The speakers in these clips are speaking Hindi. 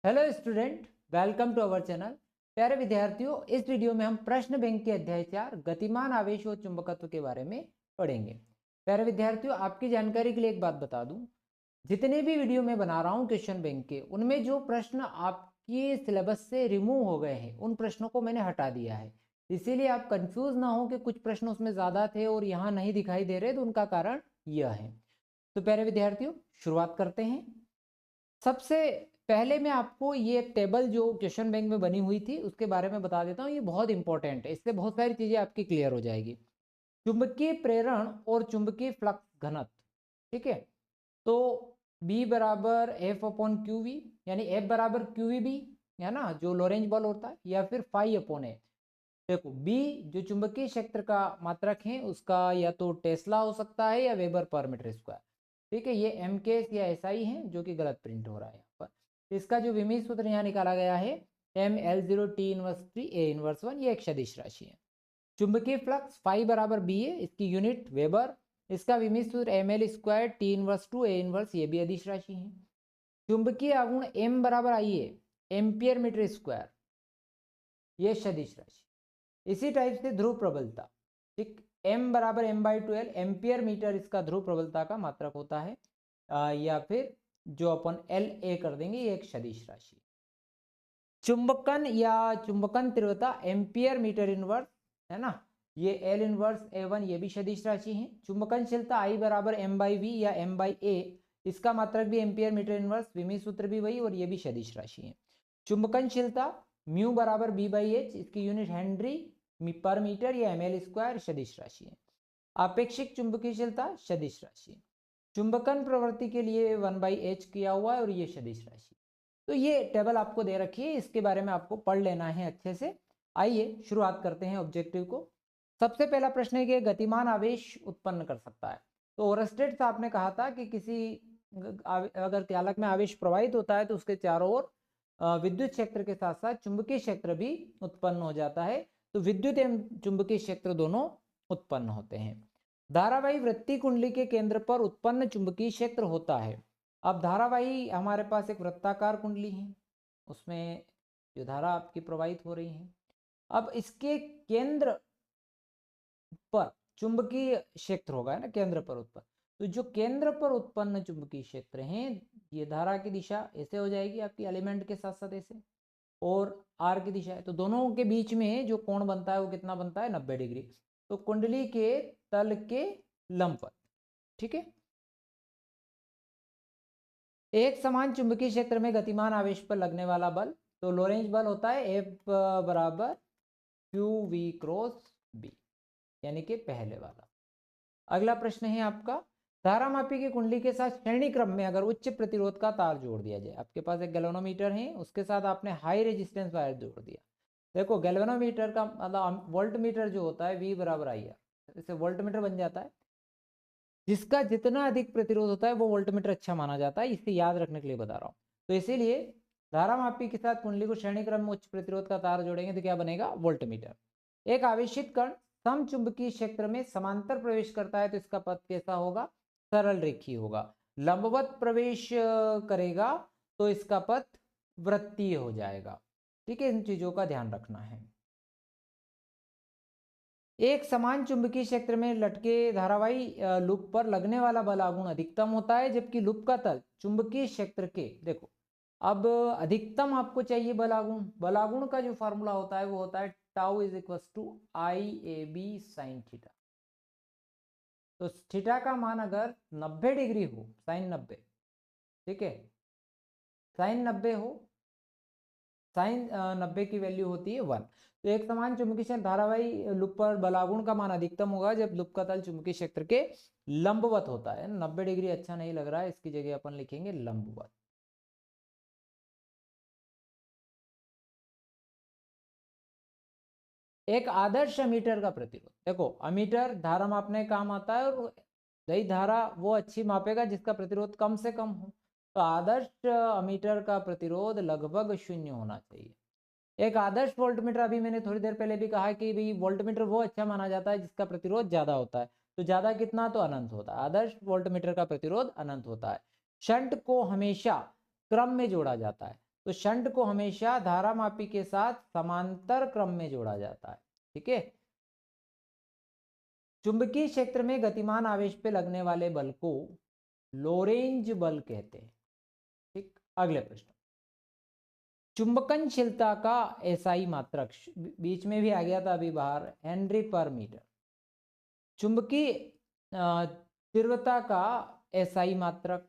Hello student, welcome to our channel. प्यारे विद्यार्थियों, इस वीडियो में हम प्रश्न बैंक के अध्याय 4 गतिमान आवेश और चुंबकत्व के बारे में पढ़ेंगे। प्यारे विद्यार्थियों, आपकी जानकारी के लिए एक बात बता दूं, जितने भी वीडियो में बना रहा हूं क्वेश्चन बैंक के, उनमें जो प्रश्न आपके सिलेबस से रिमूव हो गए हैं उन प्रश्नों को मैंने हटा दिया है। इसीलिए आप कंफ्यूज ना हो कि कुछ प्रश्न उसमें ज़्यादा थे और यहाँ नहीं दिखाई दे रहे, तो उनका कारण यह है। तो प्यारे विद्यार्थियों, शुरुआत करते हैं। सबसे पहले मैं आपको ये टेबल जो क्वेश्चन बैंक में बनी हुई थी उसके बारे में बता देता हूँ। ये बहुत इंपॉर्टेंट है, इससे बहुत सारी चीज़ें आपकी क्लियर हो जाएगी। चुंबकीय प्रेरण और चुंबकीय फ्लक्स घनत्व, ठीक है। तो B बराबर एफ अपॉन क्यू वी, यानी F बराबर क्यू वी बी, है ना, जो लोरेंज बल होता है, या फिर फाई अपॉन ए। देखो, B जो चुंबकीय क्षेत्र का मात्रक है उसका या तो टेस्ला हो सकता है या वेबर पर मीटर स्क्वायर। ठीक है, ये एम केस या एस आई है, जो कि गलत प्रिंट हो रहा है यहाँ पर। इसका जो विमीय सूत्र यहाँ निकाला गया है M L zero T inverse 3 A inverse 1, ये एक सदिश राशि है। चुंबकीय फ्लक्स फाई बराबर बी है, इसकी यूनिट वेबर, इसका विमीय सूत्र M L square T inverse 2 A inverse, ये भी अदिश राशि है। चुंबकीय आघूर्ण एम बराबर आई है एम्पियर मीटर स्क्वायर, ये सदिश राशि। इसी टाइप से ध्रुव प्रबलता, ठीक, m बराबर m बाई 12 एम्पियर मीटर इसका ध्रुव प्रबलता का मात्रक होता है, या फिर जो अपन एल ए कर देंगे, ये एक सदिश राशि। चुंबकन या चुंबकन तीव्रता एम्पियर मीटर इनवर्स, है ना, ये एल इनवर्स ए वन, ये भी सदिश राशि है। चुंबकनशीलता आई बराबर एम बाई वी या एम बाई ए, इसका मात्रक भी एम्पियर मीटर इनवर्स, विमीय सूत्र भी वही, और ये भी सदिश राशि है। चुंबकनशीलता म्यू बराबर बी बाई एच, इसकी यूनिट हेनरी पर मीटर या एम एल स्क्वायर, सदिश राशि है। आपेक्षिक चुंबकीयशीलता सदिश राशि। चुंबकन प्रवृत्ति के लिए 1/h किया हुआ है और ये सदिश राशि। तो ये टेबल आपको दे रखी है, इसके बारे में आपको पढ़ लेना है अच्छे से। आइए शुरुआत करते हैं ऑब्जेक्टिव को। सबसे पहला प्रश्न है कि गतिमान आवेश उत्पन्न कर सकता है। तो ओरस्टेड साहब ने कहा था कि अगर चालक में आवेश प्रवाहित होता है तो उसके चारों ओर विद्युत क्षेत्र के साथ साथ चुंबकीय क्षेत्र भी उत्पन्न हो जाता है। तो विद्युत एवं चुंबकीय क्षेत्र दोनों उत्पन्न होते हैं। धारावाही वृत्तीय कुंडली के केंद्र पर उत्पन्न चुंबकीय क्षेत्र होता है। अब धारावाही हमारे पास एक वृत्ताकार कुंडली है, उसमें जो धारा आपकी प्रवाहित हो रही है। अब इसके केंद्र पर चुंबकीय क्षेत्र होगा, है ना, केंद्र पर उत्पन्न। तो जो केंद्र पर उत्पन्न चुंबकीय क्षेत्र हैं, ये धारा की दिशा ऐसे हो जाएगी आपकी एलिमेंट के साथ साथ ऐसे, और आर की दिशा है, तो दोनों के बीच में जो कोण बनता है वो कितना बनता है, 90 डिग्री। तो कुंडली के तल के लंबवत, ठीक है। एक समान चुंबकीय क्षेत्र में गतिमान आवेश पर लगने वाला बल, तो लोरेंज बल होता है एफ बराबर क्यू वी क्रॉस बी, यानी कि पहले वाला। अगला प्रश्न है आपका, धारामापी की कुंडली के साथ श्रेणी क्रम में अगर उच्च प्रतिरोध का तार जोड़ दिया जाए। आपके पास एक गैल्वेनोमीटर है, उसके साथ आपने हाई रेजिस्टेंस वायर जोड़ दिया। देखो, गैल्वेनोमीटर का मतलब वोल्ट मीटर जो होता है V बराबर आई आर, इससे वोल्ट मीटर बन जाता है। जिसका जितना अधिक प्रतिरोध होता है वो वोल्ट मीटर अच्छा माना जाता है, इसे याद रखने के लिए बता रहा हूँ। तो इसीलिए धारामापी के साथ कुंडली को श्रेणी क्रम में उच्च प्रतिरोध का तार जोड़ेंगे तो क्या बनेगा, वोल्ट मीटर। एक आवेशित कण समचुंबकीय क्षेत्र में समांतर प्रवेश करता है तो इसका पथ कैसा होगा, सरल रेखीय होगा। लंबवत प्रवेश करेगा तो इसका पथ वृत्तीय हो जाएगा। ठीक है, इन चीजों का ध्यान रखना है। एक समान चुंबकीय क्षेत्र में लटके धारावाही लूप पर लगने वाला बल आघूर्ण अधिकतम होता है, जबकि लूप का तल चुंबकीय क्षेत्र के, देखो अब अधिकतम आपको चाहिए बल आघूर्ण। बल आघूर्ण का जो फॉर्मूला होता है वो होता है tau is equal to I A B sine theta. तो थीटा का मान अगर 90 डिग्री हो, साइन 90, ठीक है, साइन 90 हो, साइन 90 की वैल्यू होती है 1। तो एक समान चुंबकीय क्षेत्र धारावाही लूप पर बलागुण का मान अधिकतम होगा जब लूप का तल चुंबकीय क्षेत्र के लंबवत होता है। 90 डिग्री अच्छा नहीं लग रहा है, इसकी जगह अपन लिखेंगे लंबवत। एक आदर्श अमीटर का प्रतिरोध, देखो अमीटर धारा मापने काम आता है, और वही धारा वो अच्छी मापेगा जिसका प्रतिरोध कम से कम हो। तो आदर्श अमीटर का प्रतिरोध लगभग 0 होना चाहिए। एक आदर्श वोल्टमीटर, अभी मैंने थोड़ी देर पहले भी कहा कि भाई वोल्टमीटर वो अच्छा माना जाता है जिसका प्रतिरोध ज्यादा होता है। तो ज्यादा कितना, तो अनंत होता है। आदर्श वोल्टमीटर का प्रतिरोध अनंत होता है। शंट को हमेशा क्रम में जोड़ा जाता है। तो शंट को हमेशा धारामापी के साथ समांतर क्रम में जोड़ा जाता है। ठीक है। चुंबकीय क्षेत्र में गतिमान आवेश पे लगने वाले बल को लोरेंज बल कहते हैं। ठीक। अगले प्रश्न, चुंबकनशीलता का एसआई मात्रक, बीच में भी आ गया था अभी बाहर, हेनरी पर मीटर। चुंबकीय तीव्रता का एसआई मात्रक।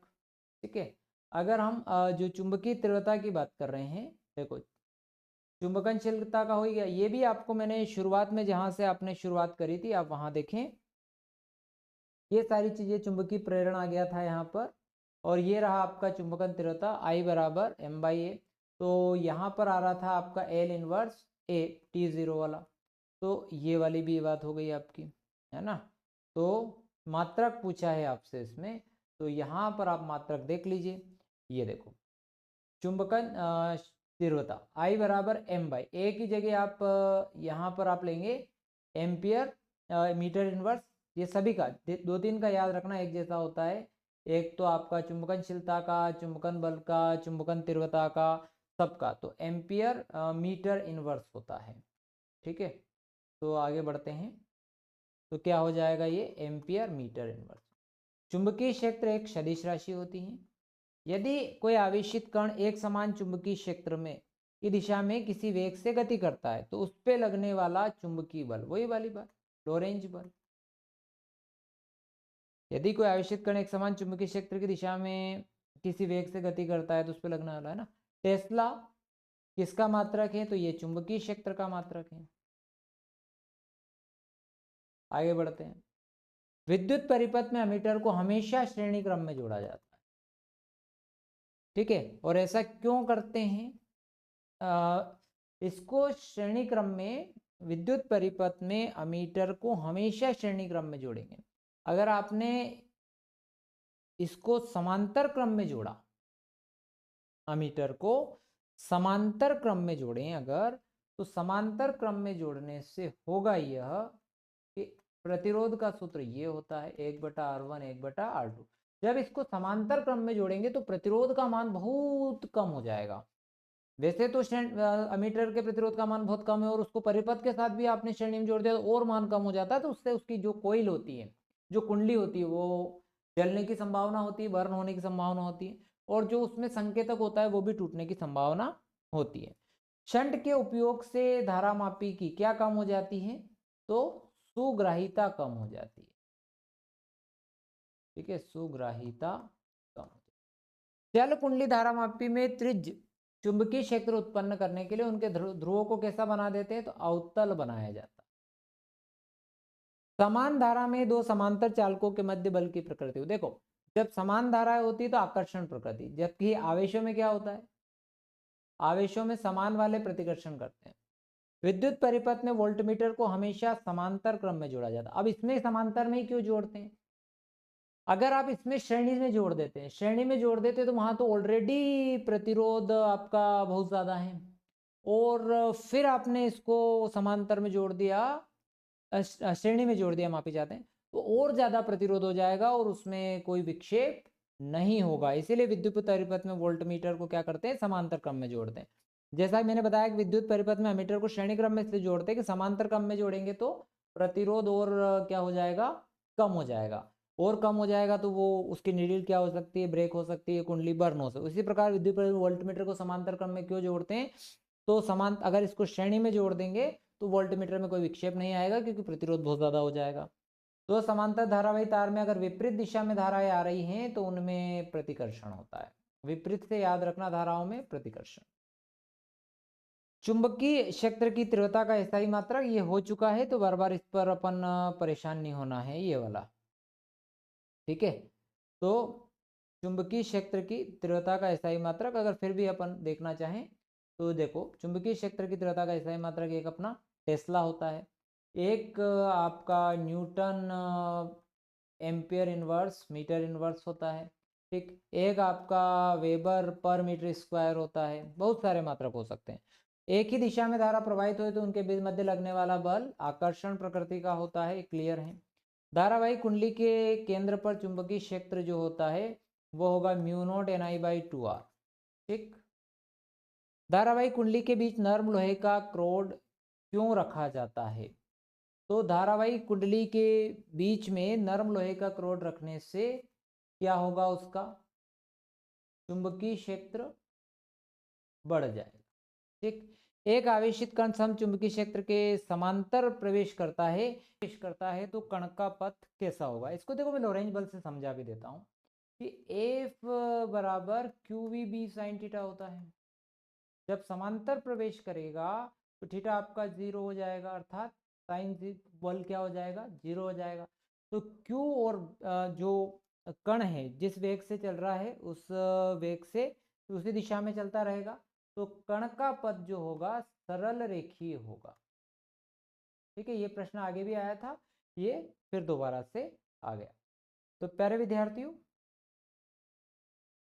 ठीक है। अगर हम जो चुंबकीय तीव्रता की बात कर रहे हैं, देखो चुंबकनशीलता का हो गया, ये भी आपको मैंने शुरुआत में जहां से आपने शुरुआत करी थी आप वहां देखें, ये सारी चीजें चुंबकीय प्रेरण आ गया था यहाँ पर, और ये रहा आपका चुंबकन तीव्रता I बराबर m/a। तो यहाँ पर आ रहा था आपका L इनवर्स A T0 वाला, तो ये वाली भी बात हो गई आपकी, है ना। तो मात्रक पूछा है आपसे इसमें, तो यहाँ पर आप मात्रक देख लीजिए। ये देखो चुंबकन तीव्रता I बराबर m/a की जगह आप यहाँ पर आप लेंगे एम्पियर मीटर इनवर्स। ये सभी का दो तीन का याद रखना, एक जैसा होता है। एक तो आपका चुंबकनशीलता का, चुंबकन बल का, चुंबकन तीव्रता का, सबका तो एम्पियर मीटर इनवर्स होता है। ठीक है। तो आगे बढ़ते हैं, तो क्या हो जाएगा ये एम्पियर मीटर इनवर्स। चुंबकीय क्षेत्र एक सदिश राशि होती है। यदि कोई आवेशित कण एक समान चुंबकीय क्षेत्र में की दिशा में किसी वेग से गति करता है तो उस पे लगने वाला चुंबकीय बल, वही वाली बात, लोरेंज बल। यदि कोई आवेशित कण एक समान चुंबकीय क्षेत्र की दिशा में किसी वेग से गति करता है तो उस पर लगने वाला, है ना। टेस्ला किसका मात्रक है, तो ये चुंबकीय क्षेत्र का मात्रक है। आगे बढ़ते हैं, विद्युत परिपथ में अमीटर को हमेशा श्रेणी क्रम में जोड़ा जाता है। ठीक है। और ऐसा क्यों करते हैं, इसको श्रेणी क्रम में, विद्युत परिपथ में अमीटर को हमेशा श्रेणी क्रम में जोड़ेंगे। अगर आपने इसको समांतर क्रम में जोड़ा, अमीटर को समांतर क्रम में जोड़ें अगर, तो समांतर क्रम में जोड़ने से होगा यह कि प्रतिरोध का सूत्र ये होता है 1/R1 1/R2। जब इसको समांतर क्रम में जोड़ेंगे तो प्रतिरोध का मान बहुत कम हो जाएगा। वैसे तो अमीटर के प्रतिरोध का मान बहुत कम है, और उसको परिपथ के साथ भी आपने श्रेणी में जोड़ दिया तो और मान कम हो जाता है। तो उससे उसकी जो कोइल होती है, जो कुंडली होती है, वो जलने की संभावना होती है, बर्न होने की संभावना होती है, और जो उसमें संकेतक होता है वो भी टूटने की संभावना होती है। शंट के उपयोग से धारामापी की क्या कम हो जाती है, तो सुग्राहिता कम हो जाती है। ठीक है, सुग्राहिता कम हो जाती है। जल कुंडली धारामापी में त्रिज्य चुंबकीय क्षेत्र उत्पन्न करने के लिए उनके ध्रुवों को कैसा बना देते हैं, तो अवतल बनाया जाता है। समान धारा में दो समांतर चालकों के मध्य बल की प्रकृति, देखो जब समान धाराएं होती है तो आकर्षण प्रकृति, जबकि आवेशों में क्या होता है, आवेशों में समान वाले प्रतिकर्षण करते हैं। विद्युत परिपथ में वोल्टमीटर को हमेशा समांतर क्रम में जोड़ा जाता है। अब इसमें समांतर में ही क्यों जोड़ते हैं, अगर आप इसमें श्रेणी में जोड़ देते हैं, श्रेणी में जोड़ देते हैं तो वहां तो ऑलरेडी प्रतिरोध आपका बहुत ज्यादा है, और फिर आपने इसको समांतर में जोड़ दिया, श्रेणी में जोड़ दिया मापी जाते हैं, तो और ज्यादा प्रतिरोध हो जाएगा और उसमें कोई विक्षेप नहीं होगा। इसीलिए विद्युत परिपथ में वोल्टमीटर को क्या करते हैं, समांतर क्रम में जोड़ते हैं। जैसा कि मैंने बताया कि विद्युत परिपथ में अमीटर को श्रेणी क्रम में इसलिए जोड़ते हैं कि समांतर क्रम में जोड़ेंगे तो प्रतिरोध और क्या हो जाएगा, कम हो जाएगा, और कम हो जाएगा तो वो उसकी नीडल क्या हो सकती है, ब्रेक हो सकती है, कुंडली बर्न हो सकती है। इसी प्रकार विद्युत वोल्टमीटर को समांतर क्रम में क्यों जोड़ते हैं, तो समान अगर इसको श्रेणी में जोड़ देंगे तो वोल्टमीटर में कोई विक्षेप नहीं आएगा क्योंकि प्रतिरोध बहुत ज्यादा हो जाएगा। तो समांतर धारावाही तार में अगर विपरीत दिशा में धाराएं आ रही हैं तो उनमें प्रतिकर्षण होता है। विपरीत से याद रखना, धाराओं में प्रतिकर्षण। चुंबकीय क्षेत्र की तीव्रता का स्थायी मात्रक ये हो चुका है, तो बार बार इस पर अपन परेशान नहीं होना है, ये वाला। ठीक है। तो चुंबकीय क्षेत्र की तीव्रता का स्थायी मात्रक अगर फिर भी अपन देखना चाहें तो देखो, चुंबकीय क्षेत्र की तीव्रता का स्थायी मात्रक एक अपना टेस्ला होता है, एक आपका newton ampere inverse metre inverse होता है। ठीक, एक आपका वेबर पर मीटर स्क्वायर होता है। बहुत सारे मात्रक हो सकते हैं। एक ही दिशा में धारा प्रवाहित हो तो उनके बीच मध्य लगने वाला बल आकर्षण प्रकृति का होता है, क्लियर है। धारावाही कुंडली के केंद्र पर चुंबकीय क्षेत्र जो होता है वो होगा μ0 Ni/2R। ठीक, धारावाही कुंडली के बीच नर्म लोहे का क्रोड क्यों रखा जाता है? तो धारावाही कुंडली के बीच में नर्म लोहे का क्रोड रखने से क्या होगा? उसका चुंबकीय क्षेत्र बढ़ जाएगा। ठीक, एक आवेशित कण समचुंबकीय क्षेत्र के समांतर प्रवेश करता है तो कण का पथ कैसा होगा? इसको देखो मैं लोरेंज बल से समझा भी देता हूँ कि F बराबर QVB sin थीटा होता है। जब समांतर प्रवेश करेगा तो थीटा आपका 0 हो जाएगा, अर्थात साइन बल क्या हो जाएगा? 0 हो जाएगा। तो Q और जो कण है जिस वेग से चल रहा है उस वेग से उसी दिशा में चलता रहेगा, तो कण का पथ जो होगा सरल रेखीय होगा। ठीक है, ये प्रश्न आगे भी आया था, ये फिर दोबारा से आ गया। तो प्यारे विद्यार्थियों,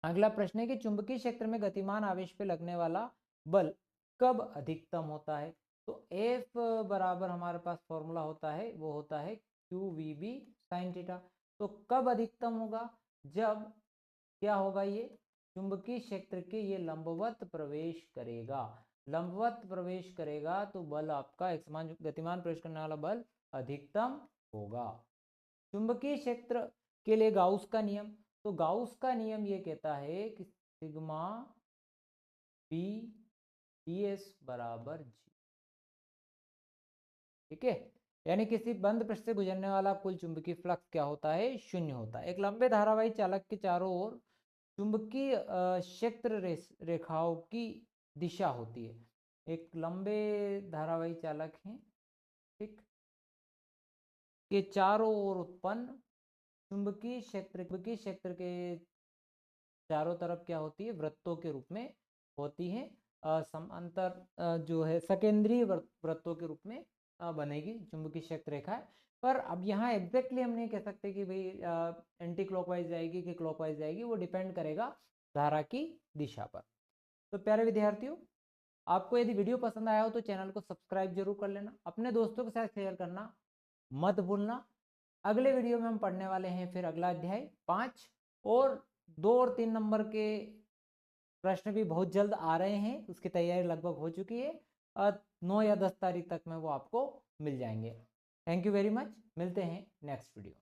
अगला प्रश्न है कि चुंबकीय क्षेत्र में गतिमान आवेश पे लगने वाला बल कब अधिकतम होता है? तो F बराबर हमारे पास फॉर्मूला होता है, वो होता है QVB sin थीटा। तो कब अधिकतम होगा? जब क्या होगा? ये चुंबकीय क्षेत्र के ये लंबवत प्रवेश करेगा। लंबवत प्रवेश करेगा तो बल आपका एक समान गतिमान प्रवेश करने वाला बल अधिकतम होगा। चुंबकीय क्षेत्र के लिए गाउस का नियम, तो गाउस का नियम ये कहता है कि सिग्मा बी ds बराबर जी। ठीक है, यानी किसी बंद पृष्ठ से गुजरने वाला कुल चुंबकीय फ्लक्स क्या होता है? शून्य होता है। एक लंबे धारावाही चालक के चारों ओर चुंबकीय क्षेत्र रेखाओं की दिशा होती है। एक लंबे धारावाही चालक है, ठीक, के चारों ओर उत्पन्न चुंबकीय क्षेत्र के चारों तरफ क्या होती है? वृत्तों के रूप में होती है। समांतर जो है सकेंद्रीय वृत्तों के रूप में बनेगी चुंबकीय क्षेत्र रेखा। पर अब यहाँ एग्जैक्टली हम नहीं कह सकते कि भाई एंटी क्लॉकवाइज जाएगी कि क्लॉकवाइज जाएगी, वो डिपेंड करेगा धारा की दिशा पर। तो प्यारे विद्यार्थियों, आपको यदि वीडियो पसंद आया हो तो चैनल को सब्सक्राइब जरूर कर लेना, अपने दोस्तों के साथ शेयर करना मत भूलना। अगले वीडियो में हम पढ़ने वाले हैं फिर अगला अध्याय 5, और 2 और 3 नंबर के प्रश्न भी बहुत जल्द आ रहे हैं, उसकी तैयारी लगभग हो चुकी है। 9 या 10 तारीख तक में वो आपको मिल जाएंगे। थैंक यू वेरी मच, मिलते हैं नेक्स्ट वीडियो।